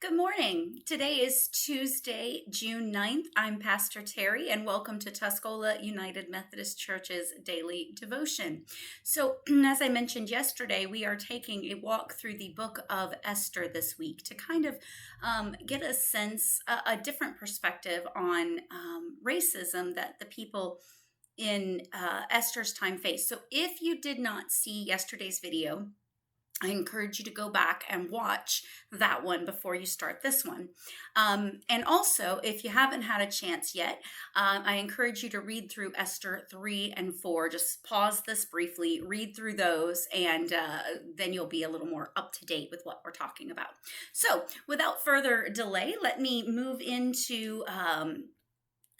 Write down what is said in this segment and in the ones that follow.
Good morning. Today is Tuesday, June 9th. I'm Pastor Terry, and welcome to Tuscola United Methodist Church's daily devotion. So, as I mentioned yesterday, we are taking a walk through the book of Esther this week to kind of get a sense, a different perspective on racism that the people in Esther's time faced. So, if you did not see yesterday's video, I encourage you to go back and watch that one before you start this one. And also, if you haven't had a chance yet, I encourage you to read through Esther 3 and 4. Just pause this briefly, read through those, and then you'll be a little more up to date with what we're talking about. So, without further delay, let me move into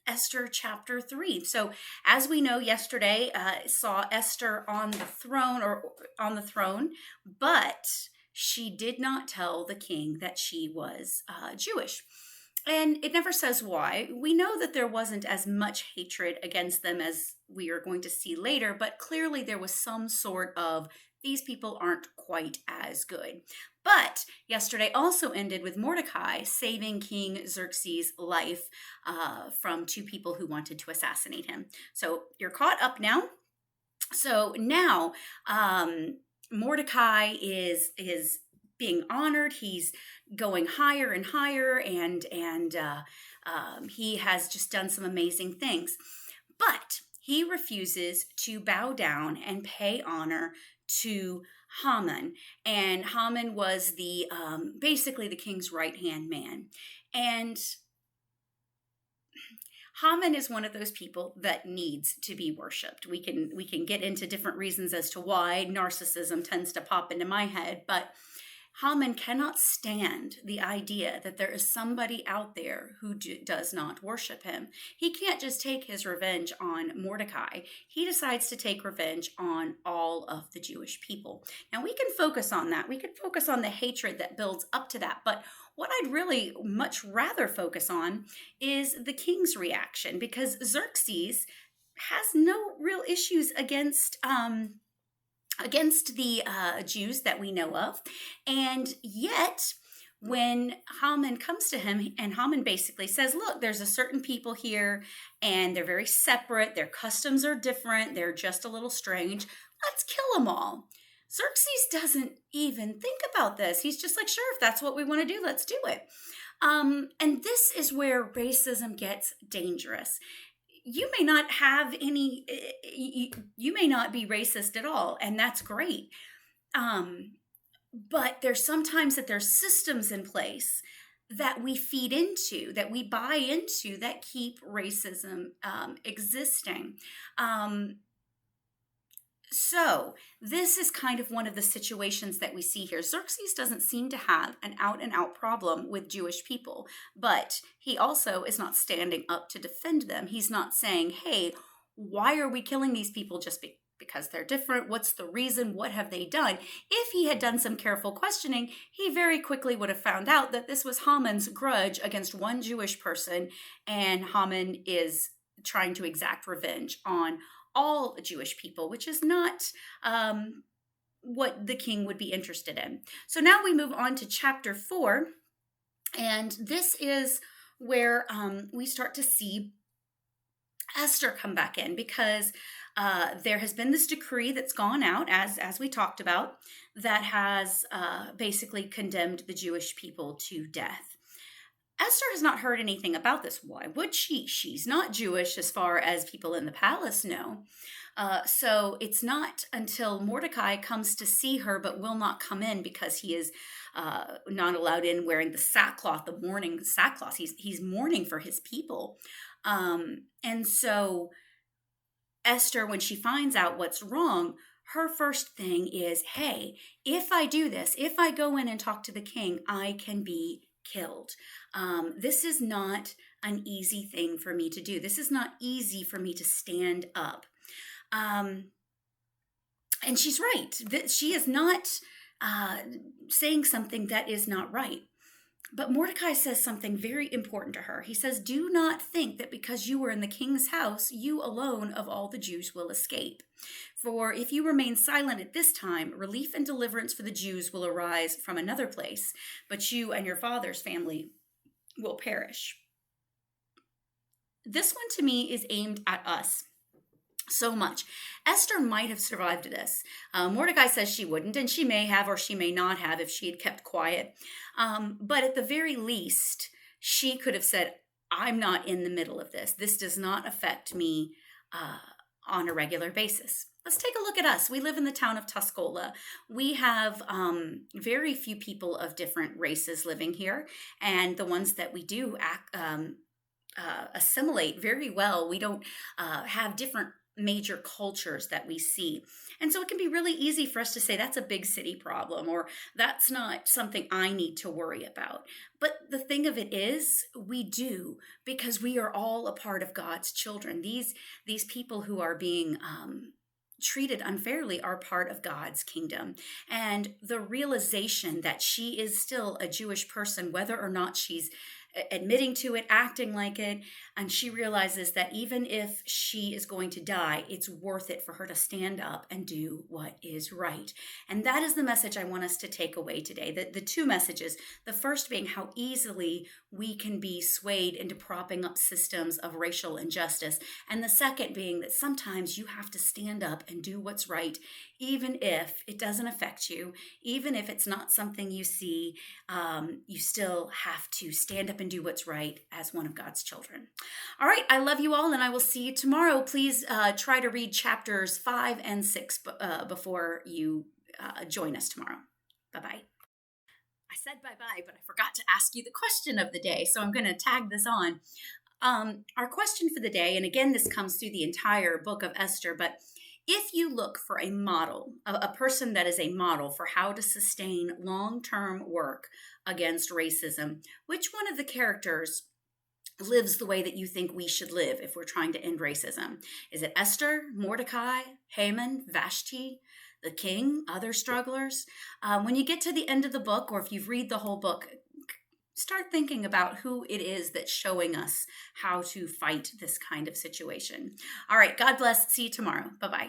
Esther chapter 3. So, as we know, yesterday saw Esther on the throne, but she did not tell the king that she was Jewish. And it never says why. We know that there wasn't as much hatred against them as we are going to see later, but clearly there was some sort of these people aren't quite as good. But yesterday also ended with Mordecai saving King Xerxes' life from two people who wanted to assassinate him. So you're caught up now. So now Mordecai is being honored. He's going higher and higher, and he has just done some amazing things. But he refuses to bow down and pay honor to Haman. And Haman was the basically the king's right-hand man. And Haman is one of those people that needs to be worshipped. We can get into different reasons as to why narcissism tends to pop into my head, but Haman cannot stand the idea that there is somebody out there who does not worship him. He can't just take his revenge on Mordecai. He decides to take revenge on all of the Jewish people. Now, we can focus on that. We can focus on the hatred that builds up to that. But what I'd really much rather focus on is the king's reaction, because Xerxes has no real issues against the Jews that we know of. And yet, when Haman comes to him, and Haman basically says, look, there's a certain people here, and they're very separate. Their customs are different. They're just a little strange. Let's kill them all. Xerxes doesn't even think about this. He's just like, sure, if that's what we want to do, let's do it. And this is where racism gets dangerous. You may not have any, you may not be racist at all, and that's great. But there's sometimes that there's systems in place that we feed into, that we buy into, that keep racism existing. So this is kind of one of the situations that we see here. Xerxes doesn't seem to have an out-and-out problem with Jewish people, but he also is not standing up to defend them. He's not saying, hey, why are we killing these people just because they're different? What's the reason? What have they done? If he had done some careful questioning, he very quickly would have found out that this was Haman's grudge against one Jewish person, and Haman is trying to exact revenge on all Jewish people, which is not what the king would be interested in. So now we move on to chapter 4, and this is where we start to see Esther come back in, because there has been this decree that's gone out, as we talked about, that has basically condemned the Jewish people to death. Esther has not heard anything about this. Why would she? She's not Jewish as far as people in the palace know. So it's not until Mordecai comes to see her but will not come in because he is not allowed in wearing the sackcloth, the mourning sackcloth. He's mourning for his people. And so Esther, when she finds out what's wrong, her first thing is, hey, if I do this, if I go in and talk to the king, I can be killed. This is not an easy thing for me to do. This is not easy for me to stand up. And she's right. She is not saying something that is not right. But Mordecai says something very important to her. He says, do not think that because you were in the king's house, you alone of all the Jews will escape. For if you remain silent at this time, relief and deliverance for the Jews will arise from another place, but you and your father's family will perish. This one to me is aimed at us so much. Esther might have survived this. Mordecai says she wouldn't, and she may have or she may not have if she had kept quiet. But at the very least, she could have said, I'm not in the middle of this. This does not affect me on a regular basis. Let's take a look at us. We live in the town of Tuscola. We have very few people of different races living here, and the ones that we do assimilate very well. We don't have different major cultures that we see. And so it can be really easy for us to say that's a big city problem or that's not something I need to worry about. But the thing of it is, we do, because we are all a part of God's children. These people who are being treated unfairly are part of God's kingdom. And the realization that she is still a Jewish person, whether or not she's admitting to it, acting like it, and she realizes that even if she is going to die, it's worth it for her to stand up and do what is right. And that is the message I want us to take away today. The two messages, the first being how easily we can be swayed into propping up systems of racial injustice, and the second being that sometimes you have to stand up and do what's right, even if it doesn't affect you, even if it's not something you see, you still have to stand up and do what's right as one of God's children. All right, I love you all, and I will see you tomorrow. Please try to read chapters 5 and 6 before you join us tomorrow. Bye-bye. I said bye-bye, but I forgot to ask you the question of the day, so I'm going to tag this on. Our question for the day, and again, this comes through the entire book of Esther, but if you look for a model, a person that is a model for how to sustain long-term work against racism, which one of the characters lives the way that you think we should live if we're trying to end racism? Is it Esther, Mordecai, Haman, Vashti, the king, other strugglers? When you get to the end of the book, or if you've read the whole book, start thinking about who it is that's showing us how to fight this kind of situation. All right, God bless. See you tomorrow. Bye-bye.